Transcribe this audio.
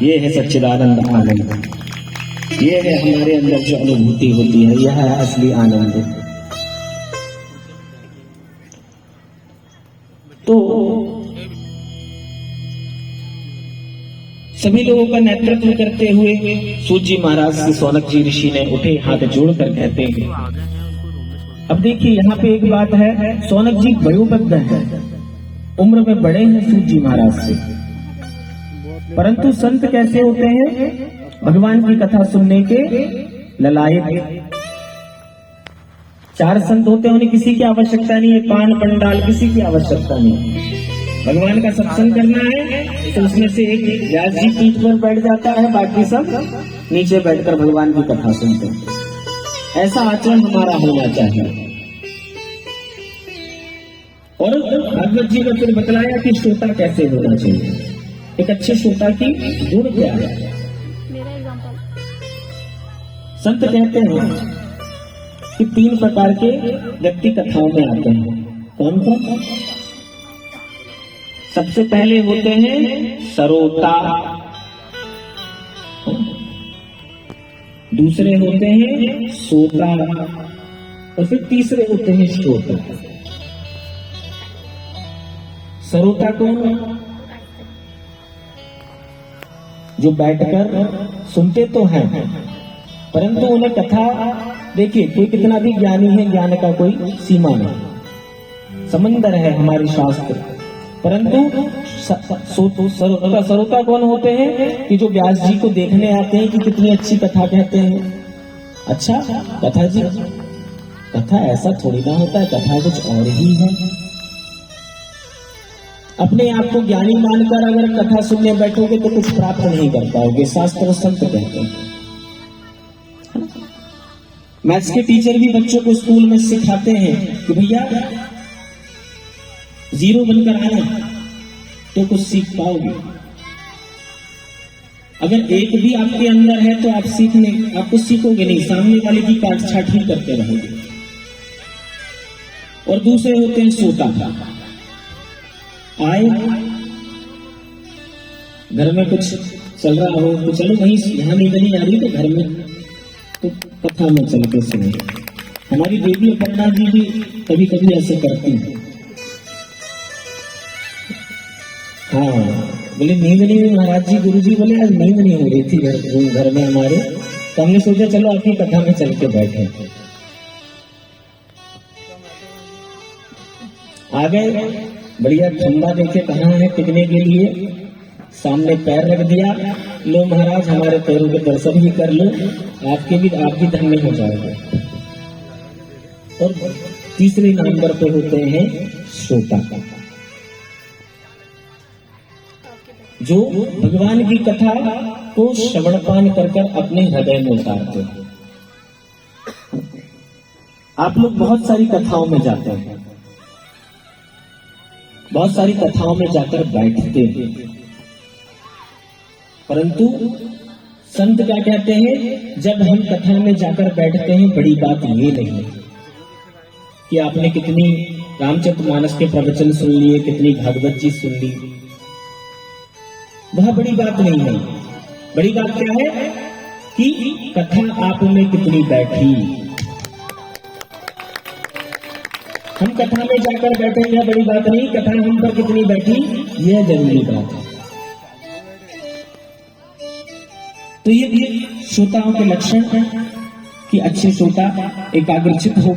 ये है सच्चिदानंद आनंद, ये है हमारे अंदर जो अनुभूति होती है, यह है असली आनंद। तो सभी लोगों का नेतृत्व करते हुए सूत जी महाराज से सौनक जी ऋषि ने उठे हाथ जोड़कर कहते हैं। अब देखिए यहाँ पे एक बात है, सौनक जी वयोवृद्ध है, उम्र में बड़े हैं सूत जी महाराज से, परंतु संत कैसे होते हैं? भगवान की कथा सुनने के ललायत। चार संत होते हैं, उन्हें किसी की आवश्यकता नहीं है, पान पंडाल किसी की आवश्यकता नहीं। भगवान का सत्संग करना है तो उसमें से एक व्यास जी पीठ पर बैठ जाता है, बाकी सब नीचे बैठकर भगवान की कथा सुनते हैं। ऐसा आचरण हमारा होना चाहिए। और भगवत जी ने फिर बतलाया कि श्रोता कैसे होना चाहिए, एक अच्छे श्रोता की गुण क्या है। संत कहते हैं कि 3 प्रकार के व्यक्ति कथाओं में आते हैं। कौन कौन? सबसे पहले होते हैं सरोता, दूसरे होते हैं सोता, और फिर तीसरे होते हैं श्रोता। सरोता कौन? जो बैठकर सुनते तो हैं, परंतु उन्हें कथा, देखिए कोई कितना भी ज्ञानी है, ज्ञान का कोई सीमा नहीं, समंदर है हमारे शास्त्र, परंतु सरोता कौन होते हैं? कि जो व्यास जी को देखने आते हैं कि कितनी अच्छी कथा कहते हैं। अच्छा कथा जी, कथा ऐसा थोड़ी ना होता है, कथा कुछ और ही है। अपने आप को ज्ञानी मानकर अगर कथा सुनने बैठोगे तो कुछ प्राप्त नहीं कर पाओगे, शास्त्र संत कहते हैं। मैथ्स के टीचर भी बच्चों को स्कूल में सिखाते हैं कि भैया 0 बनकर आना तो कुछ सीख पाओगे। अगर 1 भी आपके अंदर है तो आप कुछ सीखोगे नहीं, सामने वाले की काट छाट ही करते रहोगे। और दूसरे होते हैं सोता। आए घर में कुछ चल रहा हो तो चलो वहीं, यहाँ नींद नहीं आ रही तो घर में तो कथा में चल के सुने। हमारी देवी पन्ना जी भी कभी कभी ऐसे करती हैं। हाँ बोले नींद नहीं हुई महाराज जी, गुरु जी बोले आज नींद नहीं हो रही थी घर में हमारे, तो हमने सोचा चलो आपकी कथा में चल के बैठे। आ गए, बढ़िया खंबा देखे कहाँ है टिकने के लिए, सामने पैर रख दिया, लो महाराज हमारे पैरों के दर्शन ही कर लो, आप भी धन्य हो जाओगे। और तीसरे नंबर पे होते हैं श्रोता, जो भगवान की कथा को श्रवणपान कर अपने हृदय में उतारते हैं। आप लोग बहुत सारी कथाओं में जाते हैं, बहुत सारी कथाओं में जाकर बैठते हैं, परंतु संत क्या कहते हैं? जब हम कथा में जाकर बैठते हैं, बड़ी बात ये नहीं कि आपने कितनी रामचरितमानस के प्रवचन सुन लिए, कितनी भागवत जी सुन ली, वह बड़ी बात नहीं है। बड़ी बात क्या है कि कथा आप में कितनी बैठी। हम कथा में जाकर बैठेंगे बड़ी बात नहीं, कथा हम पर कितनी बैठी यह जरूरी बात है। तो ये श्रोताओं के लक्षण है कि अच्छे श्रोता एकाग्रचित हो